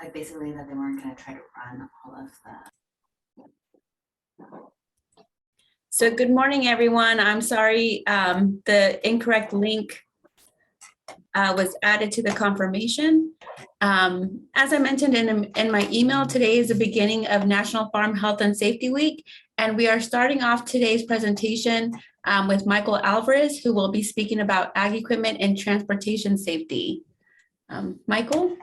like basically that they weren't going to try to run all of the. So good morning, everyone. I'm sorry, the incorrect link was added to the confirmation. As I mentioned in my email, today is the beginning of National Farm Health and Safety Week, and we are starting off today's presentation with Michael Alvarez, who will be speaking about ag equipment and transportation safety. Michael?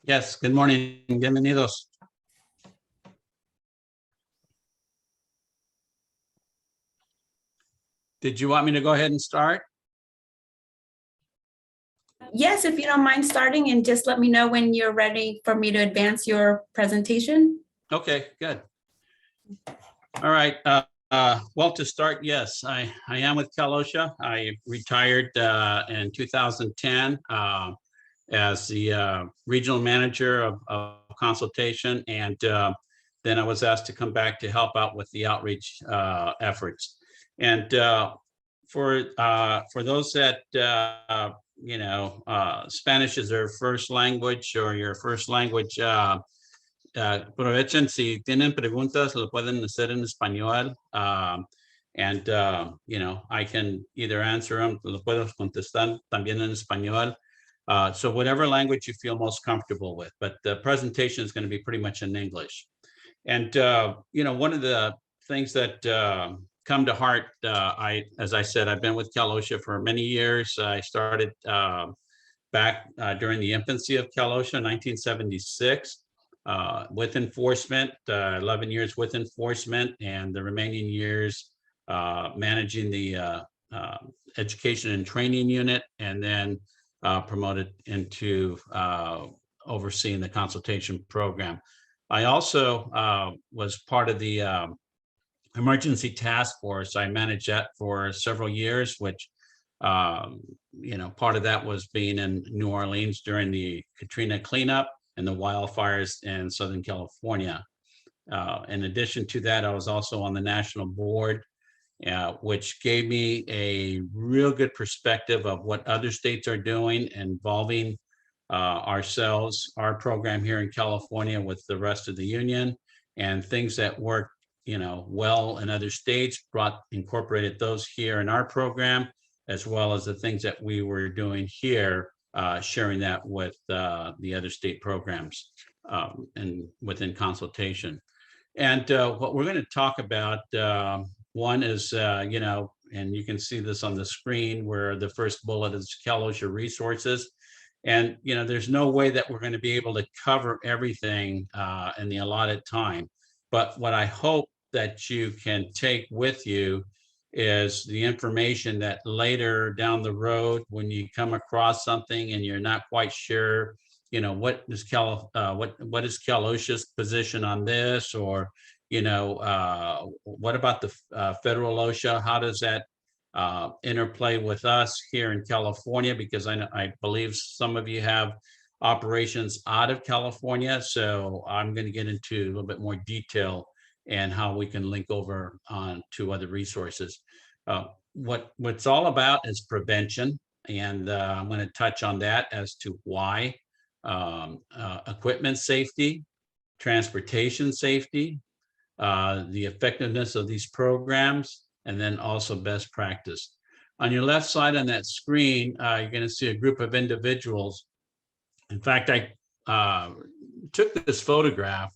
Yes, good morning. Bienvenidos. Did you want me to go ahead and start? Yes, if you don't mind starting, and just let me know when you're ready for me to advance your presentation. Okay, good. All right. Well, to start, yes, I am with Cal OSHA. I retired in 2010 as the regional manager of consultation, and then I was asked to come back to help out with the outreach efforts. And for those that Spanish is their first language or your first language, aprovechen si tienen preguntas, lo pueden hacer en español. And I can either answer them, lo puedo contestar también en español. So whatever language you feel most comfortable with, but the presentation is going to be pretty much in English. And one of the things that come to heart, as I said, I've been with Cal OSHA for many years. I started back during the infancy of Cal OSHA, 1976, with enforcement, 11 years with enforcement, and the remaining years managing the education and training unit, and then promoted into overseeing the consultation program. I also was part of the emergency task force. I managed that for several years, which part of that was being in New Orleans during the Katrina cleanup and the wildfires in Southern California. In addition to that, I was also on the national board, which gave me a real good perspective of what other states are doing involving ourselves, our program here in California with the rest of the union, and things that work well in other states, incorporated those here in our program, as well as the things that we were doing here, sharing that with the other state programs and within consultation. And what we're going to talk about, one is, and you can see this on the screen where the first bullet is Cal OSHA resources. And, there's no way that we're going to be able to cover everything in the allotted time. But what I hope that you can take with you is the information that later down the road, when you come across something and you're not quite sure, what is Cal OSHA's position on this, or what about the federal OSHA? How does that interplay with us here in California? Because I believe some of you have operations out of California, so I'm going to get into a little bit more detail and how we can link over on to other resources. What's all about is prevention, and I'm going to touch on that as to why, equipment safety, transportation safety, the effectiveness of these programs, and then also best practice. On your left side on that screen, you're going to see a group of individuals. In fact, I took this photograph,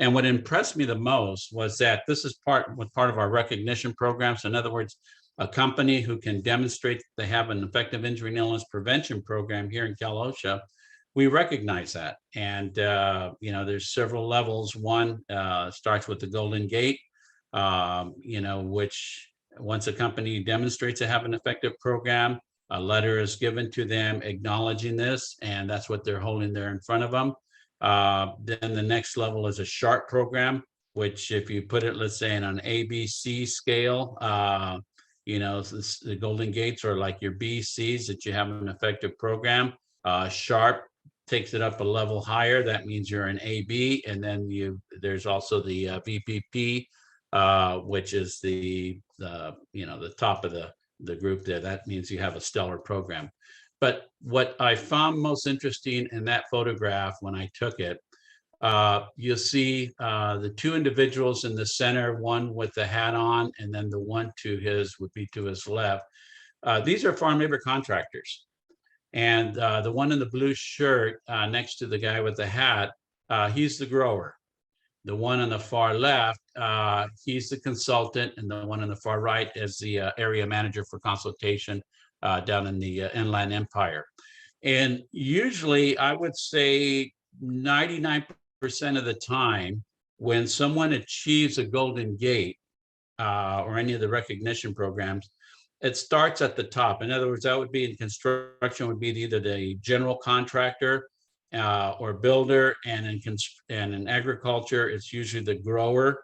and what impressed me the most was that this is part of our recognition program. So in other words, a company who can demonstrate they have an effective injury and illness prevention program here in Cal OSHA, we recognize that. And, there's several levels. One starts with the Golden Gate, which once a company demonstrates they have an effective program, a letter is given to them acknowledging this, and that's what they're holding there in front of them. Then the next level is a SHARP program, which if you put it, let's say, in an ABC scale, the Golden Gates are like your BCs, that you have an effective program. SHARP takes it up a level higher. That means you're an AB, and then there's also the VPP, which is the top of the group there. That means you have a stellar program. But what I found most interesting in that photograph when I took it, you'll see the two individuals in the center, one with the hat on, and then the one would be to his left. These are farm labor contractors. And the one in the blue shirt next to the guy with the hat, he's the grower. The one on the far left, he's the consultant, and the one on the far right is the area manager for consultation down in the Inland Empire. And usually, I would say 99% of the time, when someone achieves a Golden Gate or any of the recognition programs, it starts at the top. In other words, that would be in construction, would be either the general contractor or builder, and in agriculture, it's usually the grower,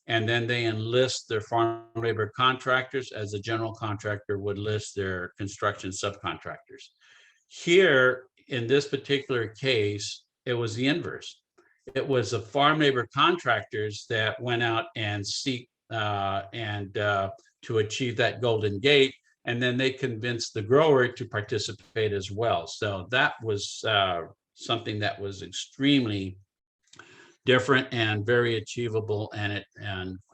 and then they enlist their farm labor contractors as the general contractor would list their construction subcontractors. Here, in this particular case, it was the inverse. It was the farm labor contractors that went out and seek to achieve that Golden Gate, and then they convinced the grower to participate as well. So that was something that was extremely different and very achievable. And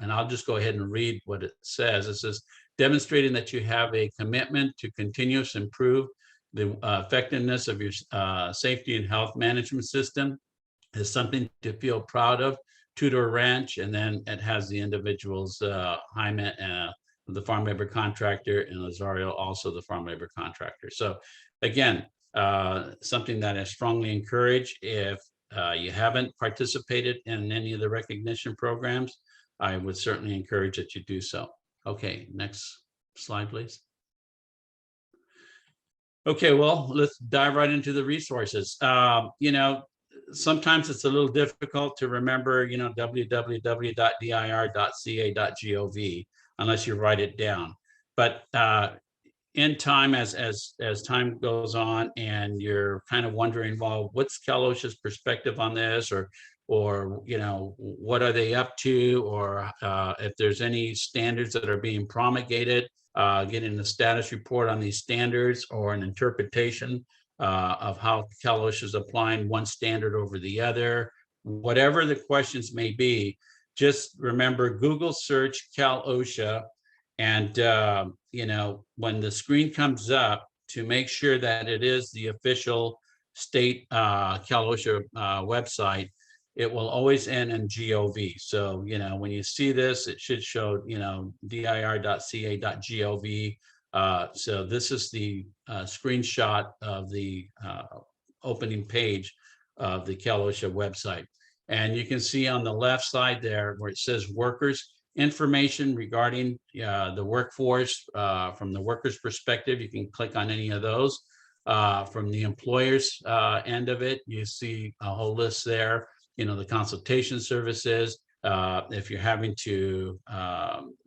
I'll just go ahead and read what it says. It says, demonstrating that you have a commitment to continuous improve the effectiveness of your safety and health management system is something to feel proud of. Tudor Ranch, and then it has the individuals, Jaime, the farm labor contractor, and Lazario, also the farm labor contractor. So again, something that I strongly encourage. If you haven't participated in any of the recognition programs, I would certainly encourage that you do so. Okay, next slide, please. Okay, well, let's dive right into the resources. Sometimes it's a little difficult to remember, www.dir.ca.gov unless you write it down. But in time, as time goes on, and you're kind of wondering, well, what's Cal OSHA's perspective on this, or what are they up to, or if there's any standards that are being promulgated, getting a status report on these standards or an interpretation of how Cal OSHA is applying one standard over the other, whatever the questions may be, just remember, Google search Cal OSHA, and when the screen comes up, to make sure that it is the official state Cal OSHA website, it will always end in GOV. So when you see this, it should show dir.ca.gov. So this is the screenshot of the opening page of the Cal OSHA website. And you can see on the left side there where it says workers, information regarding the workforce from the workers' perspective. You can click on any of those. From the employer's end of it, you see a whole list there, the consultation services. If you're having to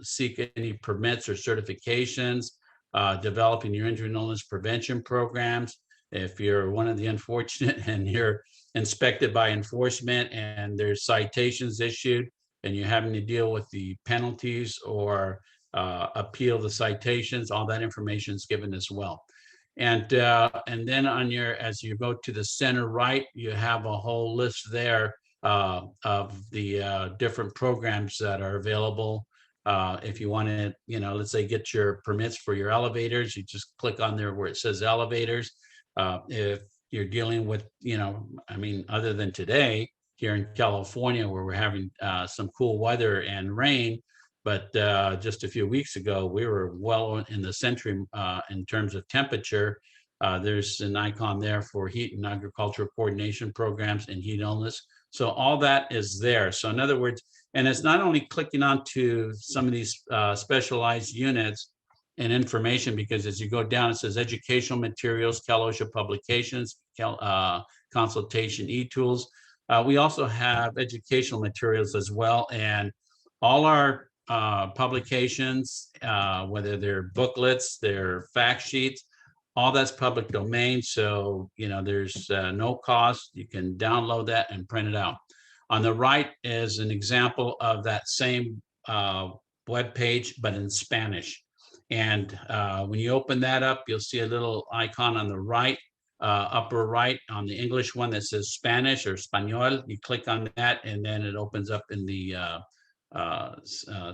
seek any permits or certifications, developing your injury and illness prevention programs. If you're one of the unfortunate and you're inspected by enforcement and there's citations issued and you're having to deal with the penalties or appeal the citations, all that information is given as well. And then as you go to the center right, you have a whole list there of the different programs that are available. If you want to, let's say get your permits for your elevators, you just click on there where it says elevators. If you're dealing with, other than today here in California, where we're having some cool weather and rain, but just a few weeks ago, we were well in the century in terms of temperature. There's an icon there for heat and agricultural coordination programs and heat illness. So all that is there. So in other words, and it's not only clicking onto some of these specialized units and information, because as you go down, it says educational materials, Cal OSHA publications, consultation e-tools. We also have educational materials as well. And all our publications, whether they're booklets, they're fact sheets, all that's public domain. So, there's no cost. You can download that and print it out. On the right is an example of that same web page, but in Spanish. And when you open that up, you'll see a little icon on the right, upper right on the English one that says Spanish or Español. You click on that and then it opens up in the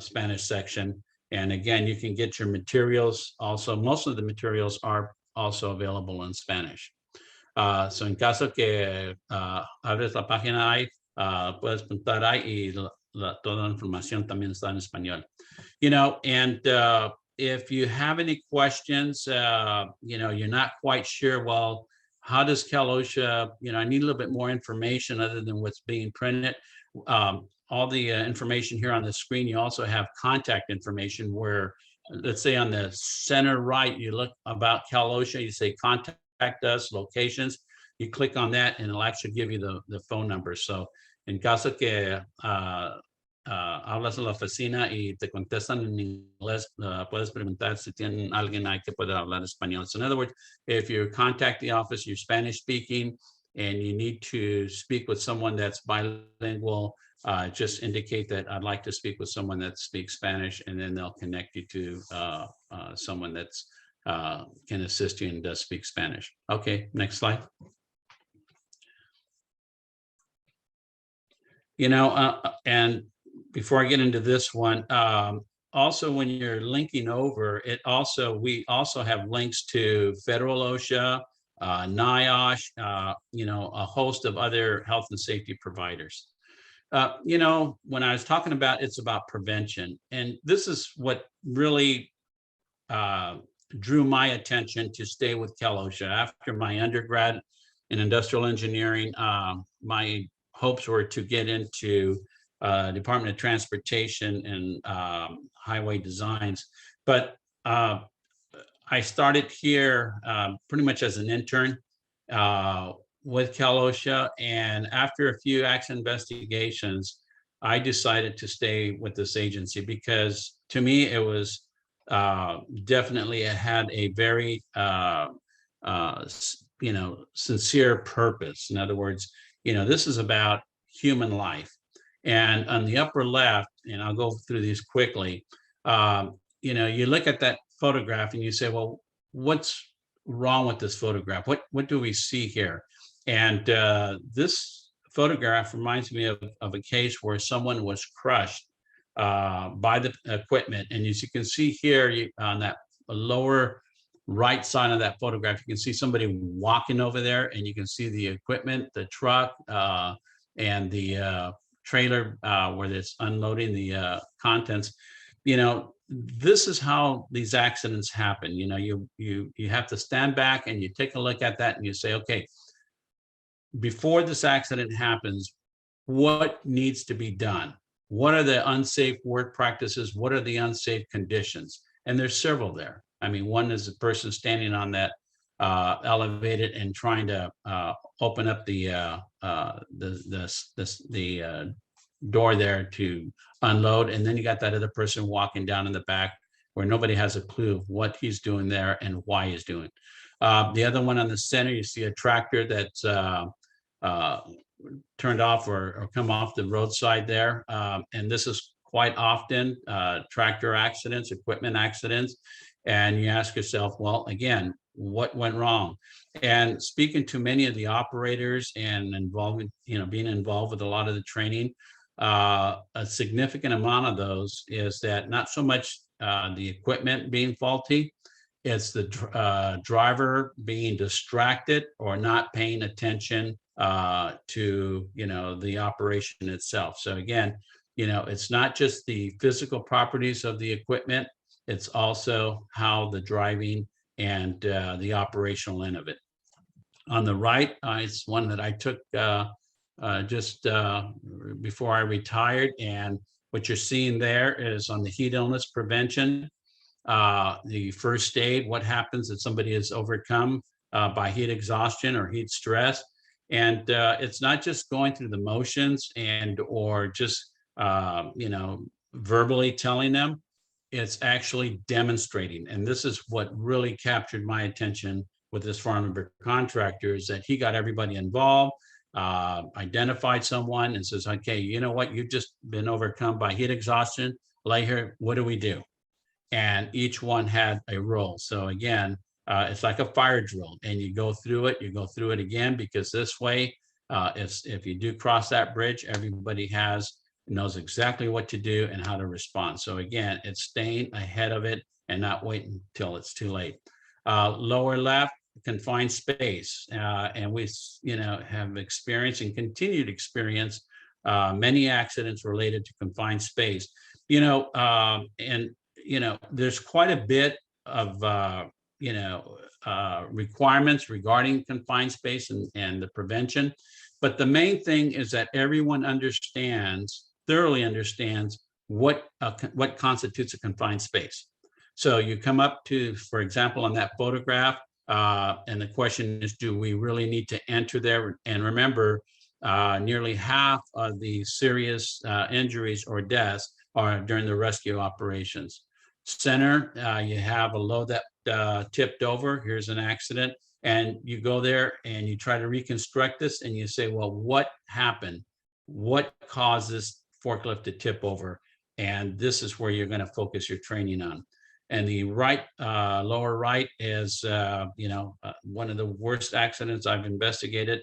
Spanish section. And again, you can get your materials also. Most of the materials are also available in Spanish. So en caso que abres la página ahí, puedes puntar ahí y toda la información también está en español. You know, and if you have any questions, you know, you're not quite sure, well, how does Cal OSHA, you know, I need a little bit more information other than what's being printed. All the information here on the screen, you also have contact information where, let's say on the center right, you look about Cal OSHA, you say contact us, locations, you click on that and it'll actually give you the phone number. So en caso que hablas a la oficina y te contestan en inglés, puedes preguntar si tienen alguien ahí que pueda hablar español. So in other words, if you contact the office, you're Spanish speaking and you need to speak with someone that's bilingual, just indicate that I'd like to speak with someone that speaks Spanish, and then they'll connect you to someone that's can assist you and does speak Spanish. Okay, next slide. You know, and before I get into this one, also when you're linking over, we also have links to Federal OSHA, NIOSH, you know, a host of other health and safety providers. You know, when I was talking about it's about prevention, and this is what really drew my attention to stay with Cal OSHA. After my undergrad in industrial engineering, my hopes were to get into Department of Transportation and highway designs. But I started here pretty much as an intern with Cal OSHA. And after a few accident investigations, I decided to stay with this agency because to me, it was definitely, it had a very, you know, sincere purpose. In other words, you know, this is about human life. And on the upper left, and I'll go through these quickly, you know, you look at that photograph and you say, well, what's wrong with this photograph? What do we see here? And this photograph reminds me of a case where someone was crushed by the equipment. And as you can see here on that lower right side of that photograph, you can see somebody walking over there, and you can see the equipment, the truck, and the trailer where it's unloading the contents. You know, this is how these accidents happen. You know, you have to stand back and you take a look at that and you say, okay, before this accident happens, what needs to be done? What are the unsafe work practices? What are the unsafe conditions? And there's several there. I mean, one is a person standing on that elevated and trying to open up the door there to unload. And then you got that other person walking down in the back where nobody has a clue of what he's doing there and why he's doing. The other one on the center, you see a tractor that's turned off or come off the roadside there. And this is quite often tractor accidents, equipment accidents. And you ask yourself, well, again, what went wrong? And speaking to many of the operators and involving, you know, being involved with a lot of the training, a significant amount of those is that not so much the equipment being faulty, it's the driver being distracted or not paying attention to, you know, the operation itself. So again, you know, it's not just the physical properties of the equipment, it's also how the driving and the operational end of it. On the right, it's one that I took just before I retired. And what you're seeing there is on the heat illness prevention, the first aid, what happens if somebody is overcome by heat exhaustion or heat stress. And it's not just going through the motions and or just, you know, verbally telling them, it's actually demonstrating. And this is what really captured my attention with this farm member contractor, is that he got everybody involved, identified someone and says, okay, you know what, you've just been overcome by heat exhaustion. Lay here, what do we do? and each one had a role. So again, it's like a fire drill, and you go through it again, because this way, if you do cross that bridge, everybody knows exactly what to do and how to respond. So again, it's staying ahead of it and not waiting until it's too late. Lower left, confined space, and we have experienced and continue to experience many accidents related to confined space. There's quite a bit of requirements regarding confined space and the prevention, but the main thing is that everyone thoroughly understands what constitutes a confined space. So you come up to, for example, on that photograph, and the question is, do we really need to enter there? And remember, nearly half of the serious injuries or deaths are during the rescue operations. Center, you have a load that tipped over. Here's an accident. And you go there and you try to reconstruct this, and you say, well, what happened? What caused this forklift to tip over? And this is where you're going to focus your training on. And the lower right is, one of the worst accidents I've investigated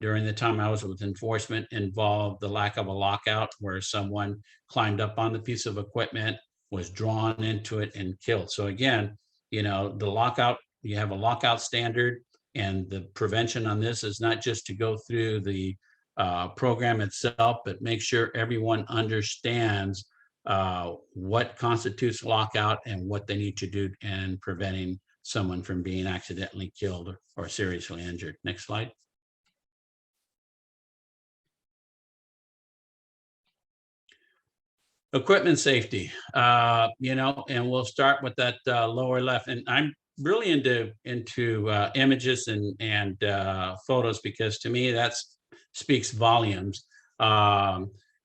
during the time I was with enforcement, involved the lack of a lockout, where someone climbed up on the piece of equipment, was drawn into it, and killed. So again, the lockout, you have a lockout standard, and the prevention on this is not just to go through the program itself, but make sure everyone understands what constitutes lockout and what they need to do in preventing someone from being accidentally killed or seriously injured. Next slide. Equipment safety, and we'll start with that lower left. And I'm really into images and photos, because to me that speaks volumes.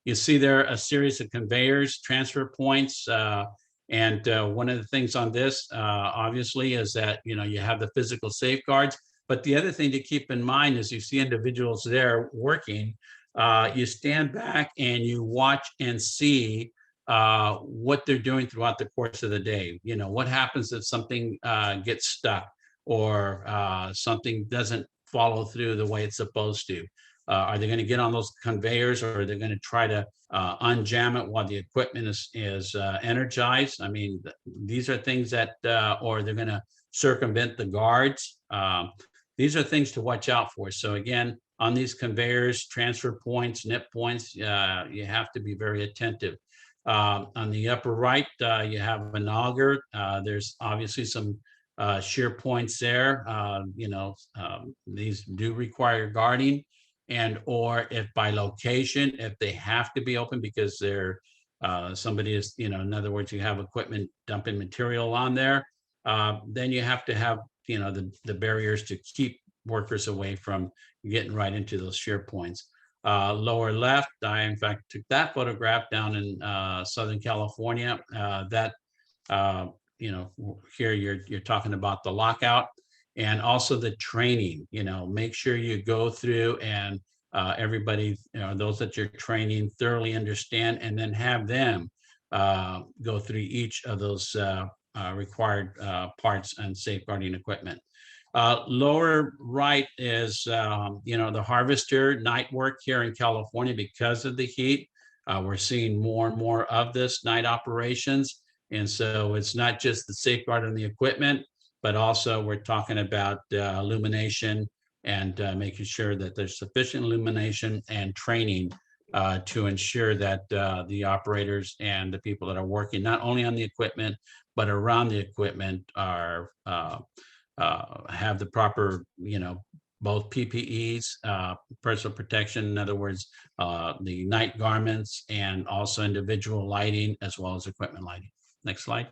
You see there a series of conveyors, transfer points, and one of the things on this, obviously, is that you have the physical safeguards. But the other thing to keep in mind is, you see individuals there working. You stand back and you watch and see what they're doing throughout the course of the day. What happens if something gets stuck, or something doesn't follow through the way it's supposed to? Are they going to get on those conveyors, or are they going to try to unjam it while the equipment is energized? I mean, these are things that, or they're going to circumvent the guards. These are things to watch out for. So again, on these conveyors, transfer points, nip points, you have to be very attentive. On the upper right, you have an auger. There's obviously some shear points there. These do require guarding, and or if by location, if they have to be open because they're somebody is, in other words, you have equipment dumping material on there, then you have to have the barriers to keep workers away from getting right into those shear points. Lower left, I in fact took that photograph down in Southern California. Here you're talking about the lockout, and also the training. Make sure you go through and everybody, those that you're training, thoroughly understand, and then have them go through each of those required parts and safeguarding equipment. Lower right is, the harvester night work here in California because of the heat. We're seeing more and more of this night operations. And so it's not just the safeguard on the equipment, but also we're talking about illumination and making sure that there's sufficient illumination and training to ensure that the operators and the people that are working not only on the equipment, but around the equipment are have the proper, both PPEs, personal protection, in other words, the night garments, and also individual lighting as well as equipment lighting. Next slide.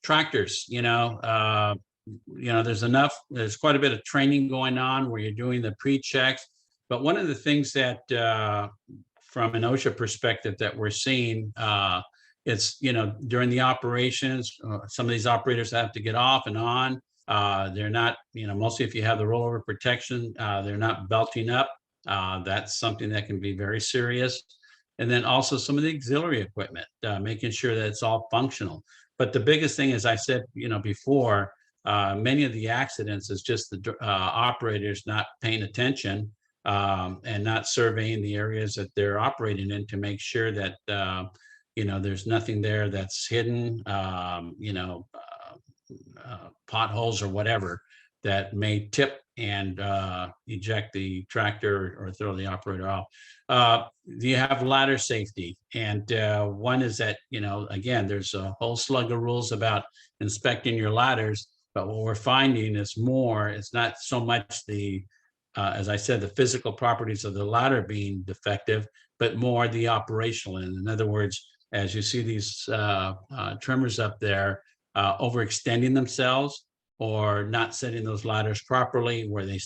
Tractors, there's quite a bit of training going on where you're doing the pre-checks. But one of the things that from an OSHA perspective that we're seeing, it's, during the operations, some of these operators have to get off and on. They're not, mostly if you have the rollover protection, they're not belting up That's something that can be very serious. And then also some of the auxiliary equipment, making sure that it's all functional. But the biggest thing, as I said, before, many of the accidents is just the operators not paying attention, and not surveying the areas that they're operating in to make sure that there's nothing there that's hidden, potholes or whatever that may tip and eject the tractor or throw the operator off. You have ladder safety, and one is that, again, there's a whole slug of rules about inspecting your ladders, but what we're finding is it's not so much as I said, the physical properties of the ladder being defective, but more the operational. And in other words, as you see these trimmers up there overextending themselves, or not setting those ladders properly where they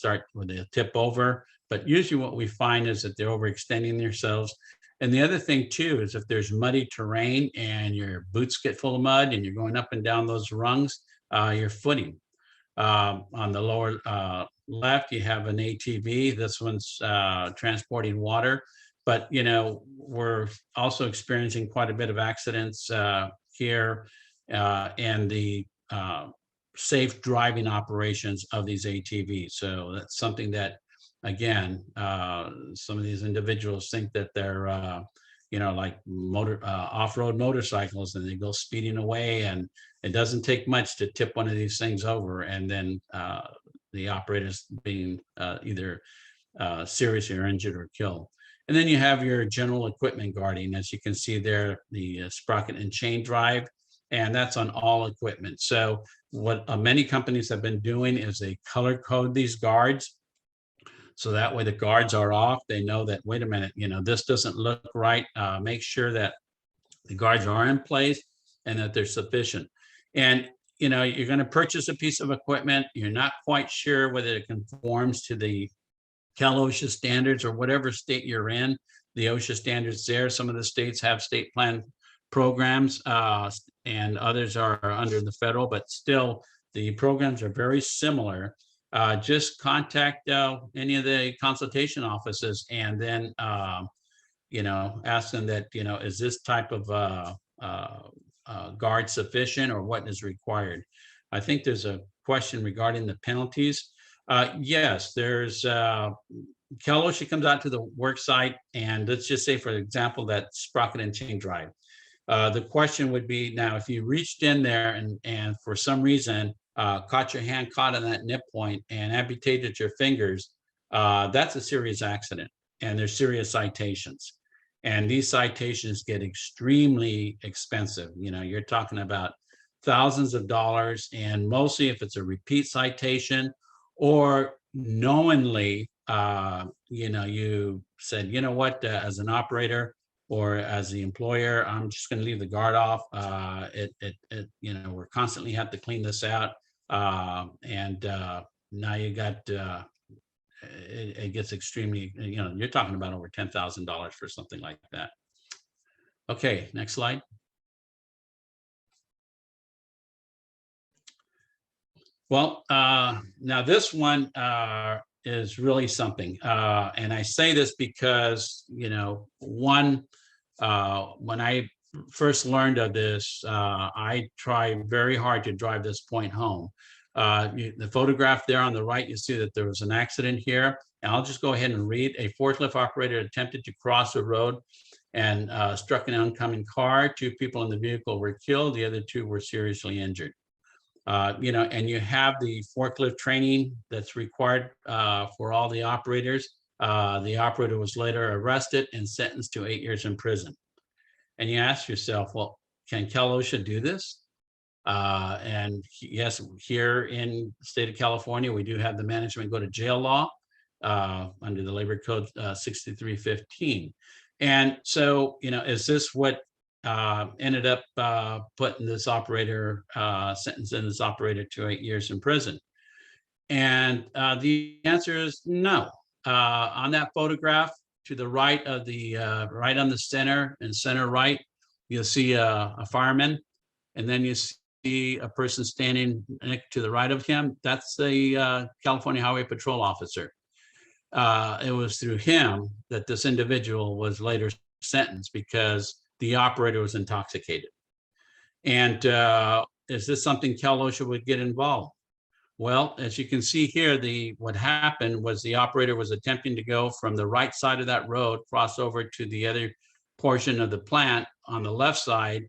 tip over. But usually what we find is that they're overextending themselves. And the other thing too is if there's muddy terrain and your boots get full of mud and you're going up and down those rungs, your footing. On the lower left, you have an ATV. This one's transporting water. But, we're also experiencing quite a bit of accidents here, and the safe driving operations of these ATVs. So that's something that, again, some of these individuals think that they're, like off-road motorcycles, and they go speeding away, and it doesn't take much to tip one of these things over, and then the operators being either seriously or injured or killed. And then you have your general equipment guarding, as you can see there, the sprocket and chain drive, and that's on all equipment. So what many companies have been doing is they color code these guards. So that way the guards are off. They know that, wait a minute, this doesn't look right. Make sure that the guards are in place and that they're sufficient. And, you're going to purchase a piece of equipment. You're not quite sure whether it conforms to the Cal OSHA standards or whatever state you're in. The OSHA standards there. Some of the states have state plan programs, and others are under the federal, but still the programs are very similar. Just contact any of the consultation offices, and then ask them that, is this type of guard sufficient, or what is required? I think there's a question regarding the penalties. Yes, there's Cal OSHA comes out to the work site, and let's just say, for example, that sprocket and chain drive. The question would be, now, if you reached in there and for some reason caught your hand caught on that nip point and amputated your fingers, that's a serious accident, and there's serious citations. And these citations get extremely expensive. You're talking about thousands of dollars, and mostly if it's a repeat citation or knowingly, you said, what, as an operator or as the employer, I'm just going to leave the guard off. We're constantly have to clean this out. And now you got, it gets extremely, you're talking about over $10,000 for something like that. Okay, next slide. Well, now this one is really something. And I say this because, when I first learned of this, I tried very hard to drive this point home. The photograph there on the right, you see that there was an accident here. And I'll just go ahead and read. A forklift operator attempted to cross the road and struck an oncoming car. 2 people in the vehicle were killed. The other 2 were seriously injured. And you have the forklift training that's required for all the operators. The operator was later arrested and sentenced to 8 years in prison. And you ask yourself, well, can Cal OSHA do this? And yes, here in the state of California, we do have the management go to jail law under the Labor Code 6315. And so, is this what ended up putting this operator, sentencing this operator to 8 years in prison? And the answer is no. On that photograph to the right of the, right on the center and center right, you'll see a fireman, and then you see a person standing to the right of him. That's the California Highway Patrol officer. it was through him that this individual was later sentenced because the operator was intoxicated. And is this something Cal OSHA would get involved? Well, as you can see here, what happened was the operator was attempting to go from the right side of that road, cross over to the other portion of the plant on the left side,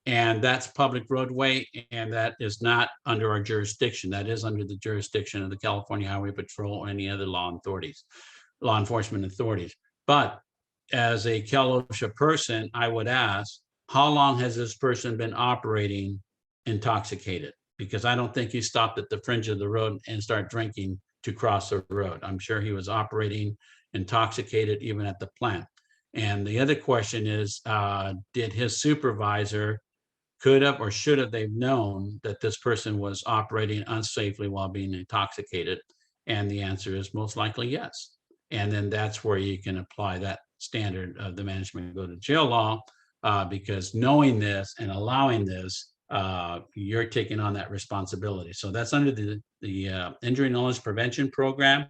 and that's public roadway, and that is not under our jurisdiction. That is under the jurisdiction of the California Highway Patrol or any other law enforcement authorities. But as a Cal OSHA person, I would ask, how long has this person been operating intoxicated? Because I don't think he stopped at the fringe of the road and started drinking to cross the road. I'm sure he was operating intoxicated even at the plant. And the other question is, did his supervisor could have or should have they've known that this person was operating unsafely while being intoxicated? And the answer is most likely yes. And then that's where you can apply that standard of the management go to jail law, because knowing this and allowing this, you're taking on that responsibility. So that's under the Injury and Illness Prevention Program,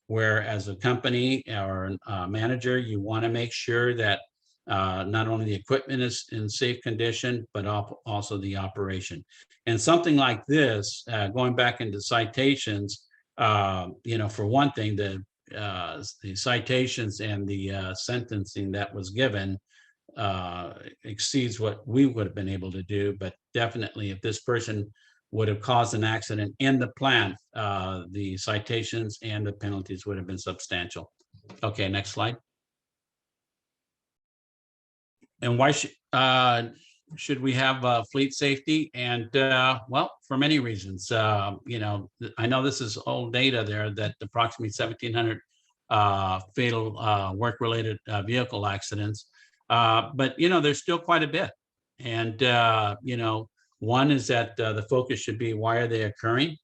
where as a company or manager, you want to make sure that not only the equipment is in safe condition, but also the operation. And something like this, going back into citations, for one thing, the citations and the sentencing that was given exceeds what we would have been able to do. But definitely, if this person would have caused an accident in the plant, the citations and the penalties would have been substantial. Okay, next slide. And why should we have fleet safety? And well, for many reasons. I know this is old data there that approximately 1,700 fatal work-related vehicle accidents. But there's still quite a bit. And one is that the focus should be, why are they occurring?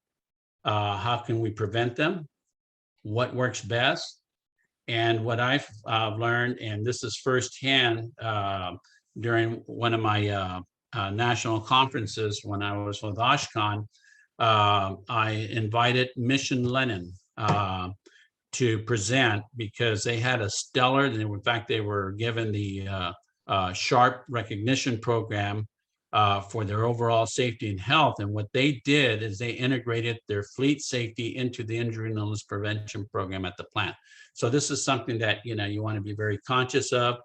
How can we prevent them? What works best? And what I've learned, and this is firsthand during one of my national conferences when I was with OshCon, I invited Mission Lenin to present, because they had a stellar, and in fact, they were given the SHARP recognition program for their overall safety and health. And what they did is they integrated their fleet safety into the injury and illness prevention program at the plant. So this is something that, you want to be very conscious of.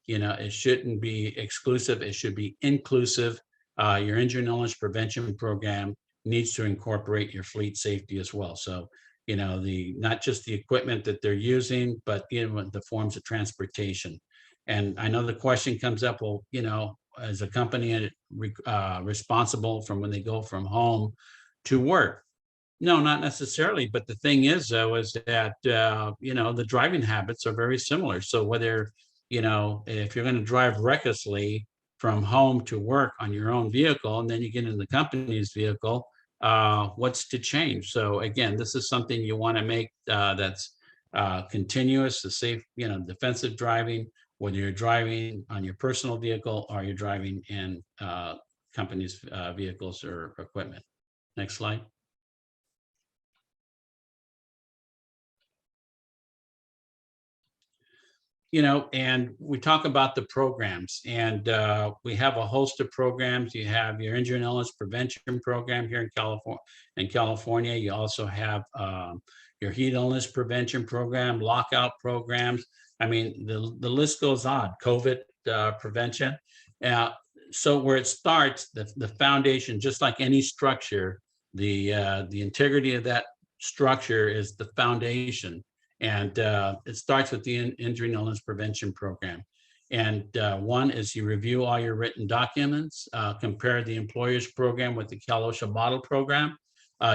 It shouldn't be exclusive. It should be inclusive. Your injury and illness prevention program needs to incorporate your fleet safety as well. So, not just the equipment that they're using, but the forms of transportation. And I know the question comes up, well, as a company responsible from when they go from home to work. No, not necessarily. But the thing is, though, is that, the driving habits are very similar. So whether, if you're going to drive recklessly from home to work on your own vehicle, and then you get in the company's vehicle, what's to change? So again, this is something you want to make that's continuous, the safe, defensive driving, whether you're driving on your personal vehicle or you're driving in companies' vehicles or equipment. Next slide. And we talk about the programs, and we have a host of programs. You have your injury and illness prevention program here in California. You also have your heat illness prevention program, lockout programs. I mean, the list goes on. COVID prevention. So where it starts, the foundation, just like any structure, the integrity of that structure is the foundation. And it starts with the injury and illness prevention program. And one is you review all your written documents, compare the employer's program with the Cal OSHA model program,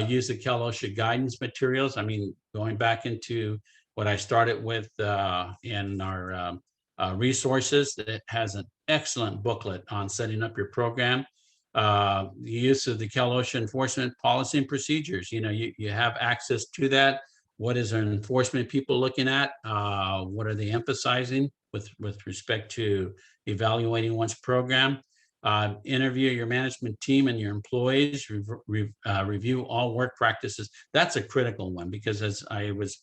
use the Cal OSHA guidance materials. I mean, going back into what I started with in our resources, it has an excellent booklet on setting up your program. The use of the Cal OSHA enforcement policy and procedures. You have access to that. What is our enforcement people looking at? What are they emphasizing with respect to evaluating one's program? Interview your management team and your employees, review all work practices. That's a critical one, because as I was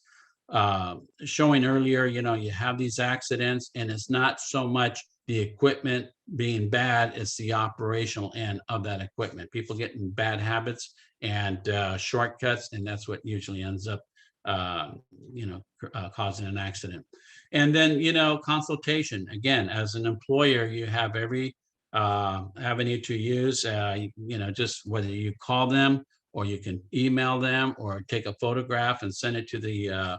showing earlier, you have these accidents, and it's not so much the equipment being bad, it's the operational end of that equipment. People get in bad habits and shortcuts, and that's what usually ends up, causing an accident. And then, consultation. Again, as an employer, you have every avenue to use, just whether you call them or you can email them or take a photograph and send it to the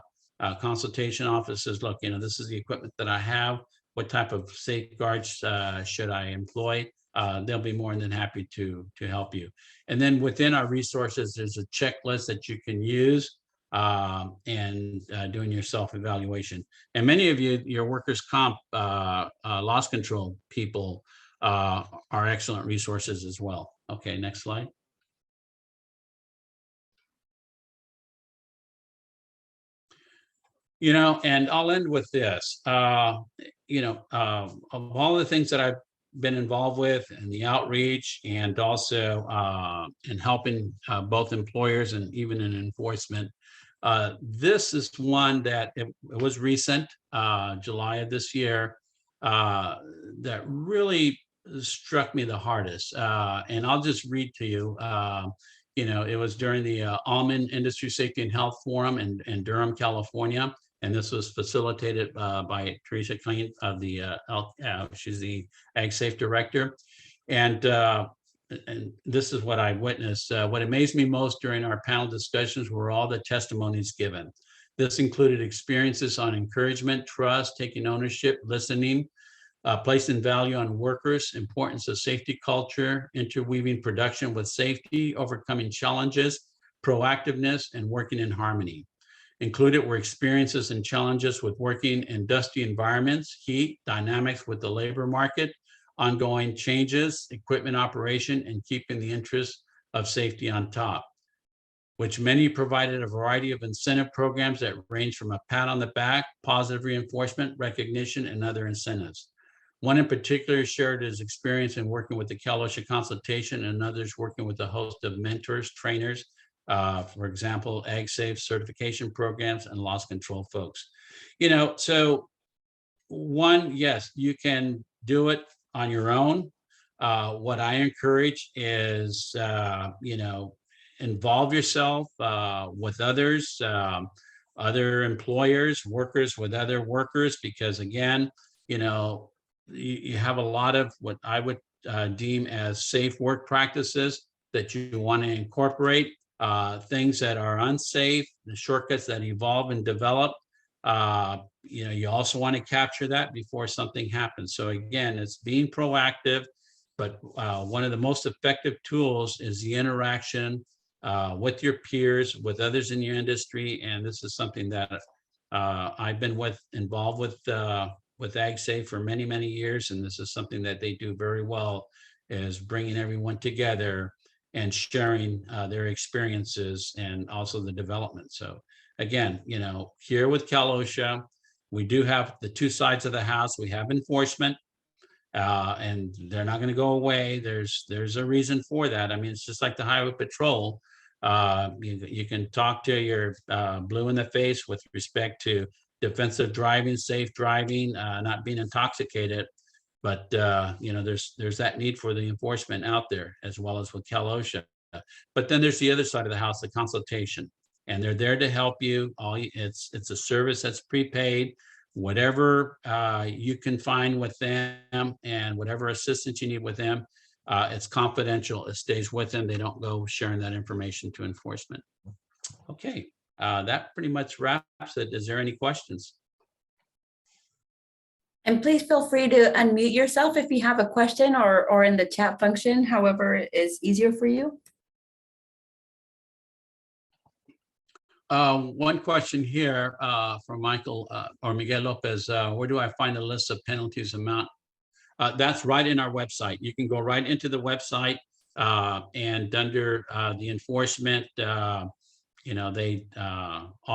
consultation offices. Look, this is the equipment that I have. What type of safeguards should I employ? They'll be more than happy to help you. And then within our resources, there's a checklist that you can use and doing your self-evaluation. And many of you, your workers' comp loss control people are excellent resources as well. Okay, next slide. And I'll end with this. Of all the things that I've been involved with and the outreach, and also in helping both employers and even in enforcement, this is one that it was recent, July of this year, that really struck me the hardest. And I'll just read to you. It was during the Almond Industry Safety and Health Forum in Durham, California. And this was facilitated by Teresa Klein of the, she's the Ag Safe Director. And this is what I witnessed. What amazed me most during our panel discussions were all the testimonies given. This included experiences on encouragement, trust, taking ownership, listening, placing value on workers, importance of safety culture, interweaving production with safety, overcoming challenges, proactiveness, and working in harmony. Included were experiences and challenges with working in dusty environments, heat, dynamics with the labor market, ongoing changes, equipment operation, and keeping the interests of safety on top, which many provided a variety of incentive programs that range from a pat on the back, positive reinforcement, recognition, and other incentives. One in particular shared his experience in working with the Cal OSHA consultation, and others working with a host of mentors, trainers, for example, Ag Safe certification programs and loss control folks. So one, yes, you can do it on your own. What I encourage is, involve yourself with others, other employers, workers with other workers, because again, you have a lot of what I would deem as safe work practices that you want to incorporate. Things that are unsafe, the shortcuts that evolve and develop, you also want to capture that before something happens. So again, it's being proactive, but one of the most effective tools is the interaction with your peers, with others in your industry. And this is something that I've been involved with Ag Safe for many, many years. And this is something that they do very well, is bringing everyone together and sharing their experiences and also the development. So again, here with Cal OSHA, we do have the two sides of the house. We have enforcement, and they're not going to go away. There's a reason for that. I mean, it's just like the highway patrol. You can talk to your blue in the face with respect to defensive driving, safe driving, not being intoxicated. But there's that need for the enforcement out there, as well as with Cal OSHA. But then there's the other side of the house, the consultation, and they're there to help you. It's a service that's prepaid. Whatever you can find with them, and whatever assistance you need with them, it's confidential. It stays with them. They don't go sharing that information to enforcement. Okay, that pretty much wraps it. Is there any questions? And please feel free to unmute yourself if you have a question, or in the chat function, however is easier for you. One question here from Michael or Miguel Lopez. Where do I find a list of penalties amount? That's right in our website. You can go right into the website and under the enforcement, all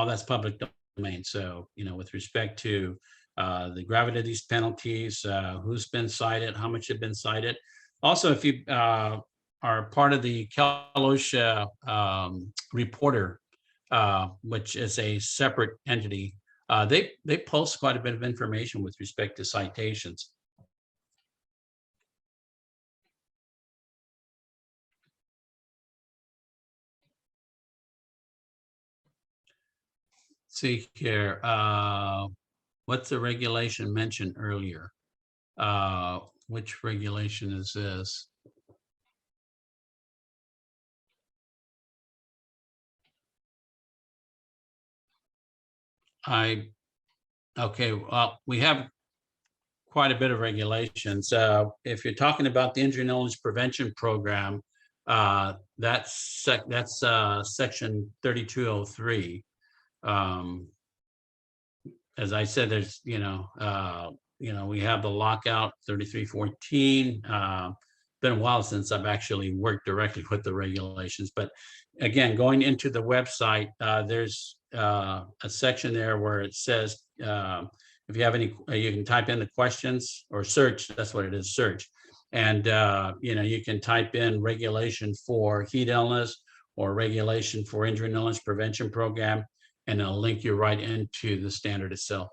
that's public domain. So, with respect to the gravity of these penalties, who's been cited, how much have been cited. Also, if you are part of the Cal OSHA reporter which is a separate entity. They post quite a bit of information with respect to citations. See here, what's the regulation mentioned earlier? Which regulation is this? Okay, well, we have quite a bit of regulations. If you're talking about the injury and illness prevention program, that's section 3203. As I said, there's, we have the lockout 3314. Been a while since I've actually worked directly with the regulations, but again, going into the website, there's a section there where it says, if you have any, you can type in the questions or search, that's what it is, search. And, you can type in regulation for heat illness or regulation for injury and illness prevention program, and it'll link you right into the standard itself.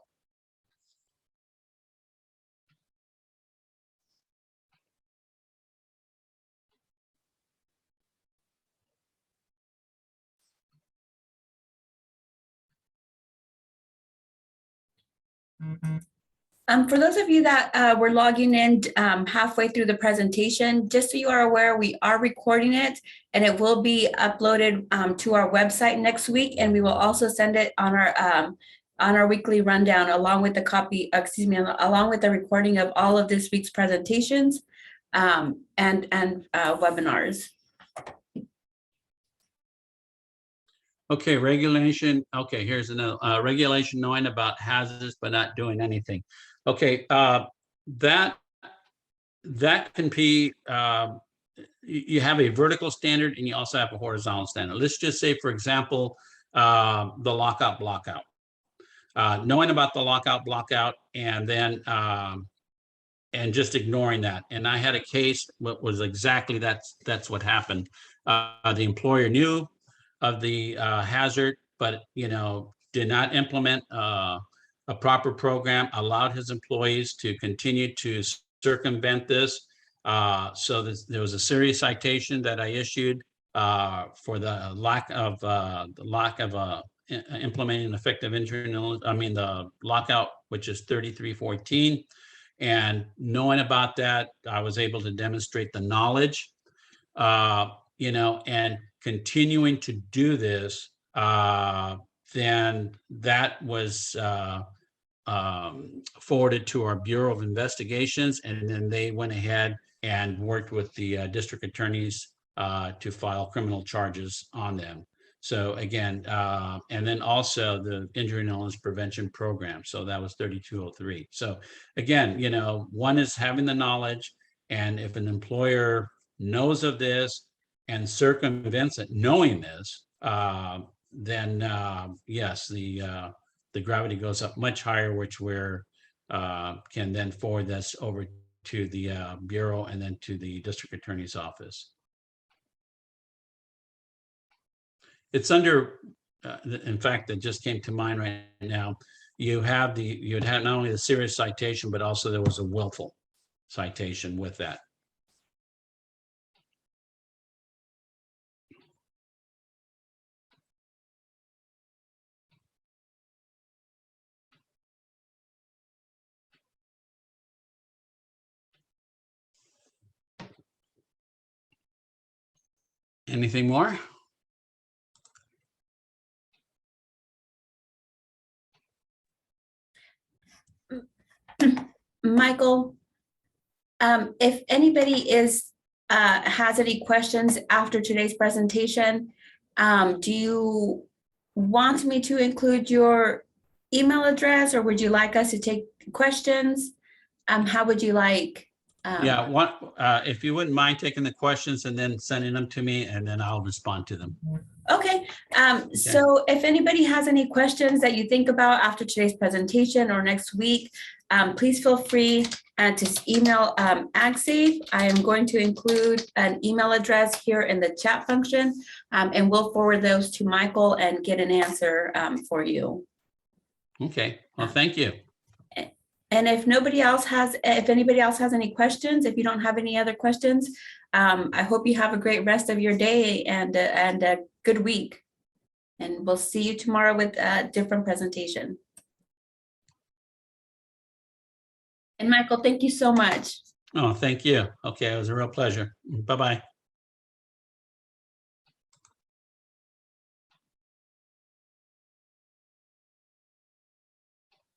For those of you that were logging in halfway through the presentation, just so you are aware, we are recording it and it will be uploaded to our website next week. And we will also send it on our weekly rundown along with the along with the recording of all of this week's presentations and webinars. Okay, regulation. Okay, here's another regulation, knowing about hazards but not doing anything. Okay, that can be, you have a vertical standard and you also have a horizontal standard. Let's just say, for example, the lockout blockout. Knowing about the lockout blockout and then and just ignoring that. And I had a case what was exactly that's what happened. The employer knew of the hazard, but did not implement a proper program, allowed his employees to continue to circumvent this. So there was a serious citation that I issued for the lack of implementing effective injury and illness. I mean the lockout, which is 3314. And knowing about that, I was able to demonstrate the knowledge, and continuing to do this, then that was forwarded to our Bureau of Investigations, and then they went ahead and worked with the district attorneys to file criminal charges on them. So again, and then also the injury and illness prevention program. So that was 3203. So again, one is having the knowledge, and if an employer knows of this and circumvents it, knowing this, then yes, the gravity goes up much higher, which we're can then forward this over to the Bureau and then to the district attorney's office. It's under, in fact, that just came to mind right now. You'd have not only the serious citation, but also there was a willful citation with that. Anything more? Michael, if anybody has any questions after today's presentation, do you want me to include your email address, or would you like us to take questions? How would you like Yeah, if you wouldn't mind taking the questions and then sending them to me, and then I'll respond to them. Okay, so if anybody has any questions that you think about after today's presentation or next week, please feel free to email AgSafe. I am going to include an email address here in the chat function, and we'll forward those to Michael and get an answer for you. Okay, well, thank you. And if anybody else has any questions, if you don't have any other questions, I hope you have a great rest of your day and a good week. And we'll see you tomorrow with a different presentation. And Michael, thank you so much. Oh, thank you. Okay, it was a real pleasure. Bye-bye.